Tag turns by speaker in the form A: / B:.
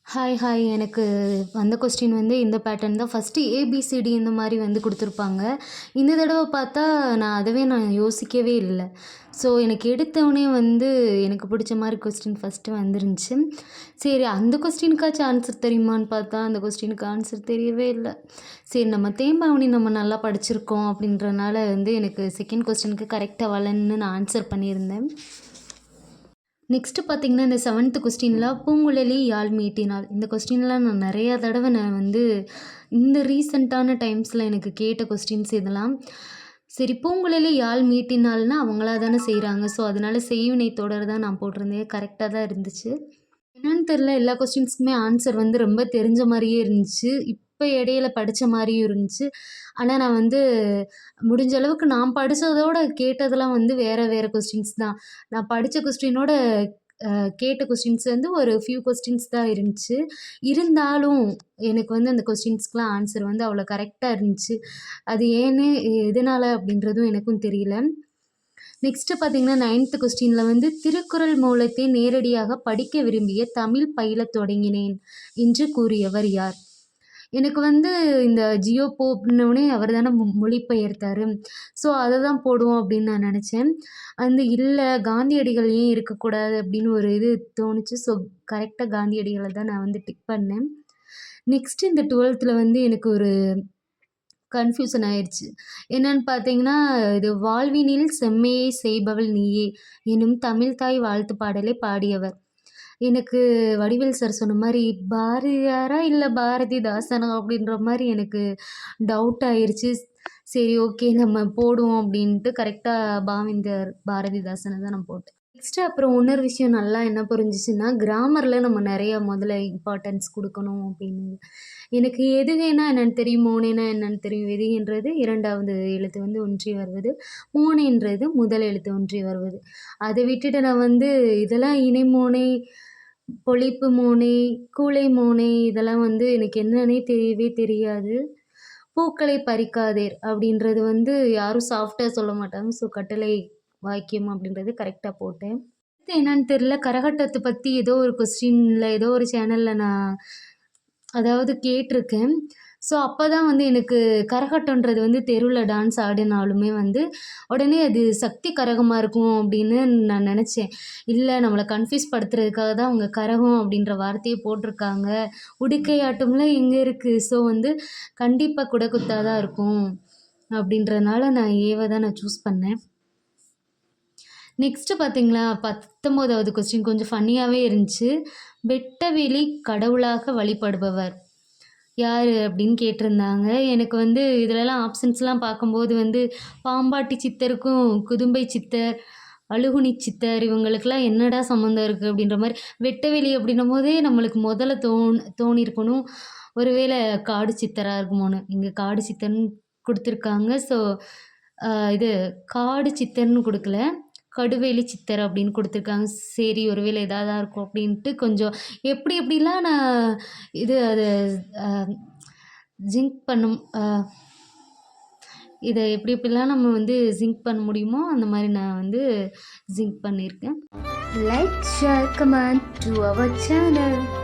A: Hi hi. எனக்கு வந்த question வந்து இந்த பேட்டர்ன் தான். ஃபஸ்ட்டு ஏபிசிடி இந்த மாரி வந்து குடுத்துருப்பாங்க. இந்த தடவ பார்த்தா நான் யோசிக்கவே இல்ல. ஸோ எனக்கு எடுத்தோனே வந்து எனக்கு பிடிச்ச மாரி கொஸ்டின் ஃபஸ்ட்டு வந்துருந்துச்சு. சரி அந்த கொஸ்டினுக்காச்சும் ஆன்சர் தெரியுமான்னு பார்த்தா, அந்த கொஸ்டினுக்கு ஆன்சர் தெரியவே இல்ல. சரி நம்ம தேம்பாவணி நம்ம நல்லா படிச்சிருக்கோம் அப்படின்றனால வந்து எனக்கு செகண்ட் கொஸ்டினுக்கு கரெக்ட்டா வரலன்னு நான் ஆன்சர் பண்ணியிருந்தேன். நெக்ஸ்ட்டு பார்த்தீங்கன்னா, இந்த 7த் கொஸ்டின்ல பூங்குழலி யாழ் மீட்டினாள். இந்த கொஸ்டின்லாம் நான் நெறையா தடவ நான் வந்து இந்த ரீசென்ட்டான டைம்ஸில எனக்கு கேட்ட கொஸ்டின்ஸ் இதெல்லாம். சரி பூங்குழலி யாழ் மீட்டினாள்னா அவங்களா தானே செய்றாங்க. ஸோ, அதனால செய்வினை தொடர் தான் நான் போட்டிருந்தேன். கரெக்ட்டா தான் இருந்துச்சு. என்னன்னு தெரியல எல்லா கொஸ்டின்ஸ்க்குமே ஆன்சர் வந்து ரொம்ப தெரிஞ்ச மாரியே இருந்துச்சு. இப்ப இடையில படிச்ச மாரியும் இருந்துச்சு. ஆனா, நான் வந்து முடிஞ்ச அளவுக்கு நான் படிச்சதோட கேட்டதெல்லாம் வந்து வேற வேற கொஸ்டின்ஸ் தான். நான் படிச்ச கொஸ்டினோட கேட்ட கொஸ்டின்ஸ் வந்து ஒரு ஃபியூ கொஸ்டின்ஸ் தான் இருந்துச்சு. இருந்தாலும் எனக்கு வந்து அந்த கொஸ்டின்ஸ்க்குலாம் ஆன்சர் வந்து அவ்வளோ கரெக்ட்டா இருந்துச்சு. அது ஏன்னு எதனால அப்படின்றதும் எனக்கும் தெரியல. நெக்ஸ்ட்டு பார்த்தீங்கன்னா, 9த் கொஸ்டின்ல வந்து திருக்குறள் மூலத்தை நேரடியாக படிக்க விரும்பிய தமிழ் பயிலத் தொடங்கினேன் என்று கூறியவர் யார்? எனக்கு வந்து இந்த ஜியோ போப்னோனே அவர் தானே மொழிபெயர்த்தாரு. ஸோ, அத தான் போடுவோம் அப்படின்னு நான் நெனச்சேன். இல்ல காந்தியடிகள் ஏன் இருக்கக்கூடாது அப்படின்னு ஒரு இது தோணுச்சு. ஸோ, கரெக்ட்டா காந்தியடிகள தான் நான் வந்து டிக் பண்ணேன். நெக்ஸ்ட்டு இந்த 12த்ல வந்து எனக்கு ஒரு கன்ஃப்யூசன் ஆயிருச்சு. என்னன்னு பார்த்தீங்கன்னா, இது "வாழ்வினில் செம்மையை செய்பவள் நீயே" எனும் தமிழ்த்தாய் வாழ்த்து பாடலை பாடியவர். எனக்கு வடிவேல் சார் சொன்ன மாரி, பாரதியாரா இல்ல பாரதிதாசனா அப்படின்ற மாரி எனக்கு டவுட் ஆயிருச்சு. சரி ஓகே நம்ம போடுவோம் அப்படின்ட்டு கரெக்ட்டா பாவேந்தர் பாரதிதாசன தான் நான் போட்டேன். நெக்ஸ்ட்டு அப்புறம் இன்னொரு விஷயம் நல்லா என்ன புரிஞ்சுச்சுன்னா, கிராமர்ல நம்ம நெறைய முதல்ல இம்பார்ட்டன்ஸ் குடுக்கணும் அப்படின்னு. எனக்கு எதுகைனா என்னன்னு தெரியும், மோனைனா என்னன்னு தெரியும். எதுகைன்றது 2வது எழுத்து வந்து ஒன்றி வருவது. மோனைன்றது முதல் எழுத்து ஒன்றி வருவது. அத விட்டுட்டு நான் வந்து இதெல்லாம் இணைமோனை, பொழிப்பு மோனை, கூழை மோனை இதெல்லாம் வந்து எனக்கு என்னன்னே தெரியவே தெரியாது. பூக்களை பறிக்காதீர் அப்படின்றது வந்து யாரும் சாஃப்ட்டா சொல்ல மாட்டாங்க. ஸோ, கட்டளை வாக்கியம் அப்படின்றது கரெக்ட்டா போட்டேன். அடுத்து என்னன்னு தெரியல, கரகாட்டத்த பத்தி ஏதோ ஒரு கொஸ்டின்ல ஏதோ ஒரு சேனல்ல நான் அதாவது கேட்டிருக்கேன். ஸோ, அப்பதான் வந்து எனக்கு கரகாட்டம்ன்றது வந்து தெருவுல டான்ஸ் ஆடினாலுமே வந்து, உடனே அது சக்தி கரகமா இருக்கும் அப்படின்னு நான் நெனச்சேன். இல்ல நம்மள கன்ஃப்யூஸ் படுத்துறதுக்காக தான் அவங்க கரகம் அப்படின்ற வார்த்தையே போட்டிருக்காங்க. உடுக்கையாட்டம்லாம் எங்க இருக்கு? ஸோ, வந்து கண்டிப்பா குடகுத்தா தான் இருக்கும். அப்படின்றனால நான் ஏவ தான் நான் சூஸ் பண்ணேன். நெக்ஸ்ட்டு பார்த்தீங்களா, 19வது கொஸ்டின் கொஞ்சம் ஃபன்னியாவே இருந்துச்சு. "வெட்டவெளி கடவுளாக வழிபடுபவர் யாரு?" அப்படின்னு கேட்டிருந்தாங்க. எனக்கு வந்து இதுலலாம் ஆப்ஷன்ஸ்லாம் பார்க்கும்போது வந்து பாம்பாட்டி சித்தருக்கும், குதும்பை சித்தர், அழுகுனி சித்தர் இவங்களுக்கெல்லாம் என்னடா சம்மந்தம் இருக்கு? அப்படின்ற மாரி. வெட்டவெளி அப்படின்னும்போதே நம்மளுக்கு முதல்ல தோணியிருக்கணும். ஒருவேள காடு சித்தரா இருக்குமோன்னு. இங்க காடு சித்தர்ன்னு குடுத்துருக்காங்க. ஸோ, இது காடு சித்தர்ன்னு குடுக்கல. கடுவெளி சித்தர் அப்படின்னு குடுத்துருக்காங்க. சரி ஒருவேளை இதாதான் இருக்கும் அப்படின்ட்டு கொஞ்சம் எப்படி எப்படிலாம் நான் அத அ ஜிங்க் பண்ணும் இத எப்படி எப்படிலாம் நம்ம வந்து ஜிங்க் பண்ண முடியுமோ, அந்த மாரி நான் வந்து ஜிங்க் பண்ணியிருக்கேன். Like, share, comment to our channel.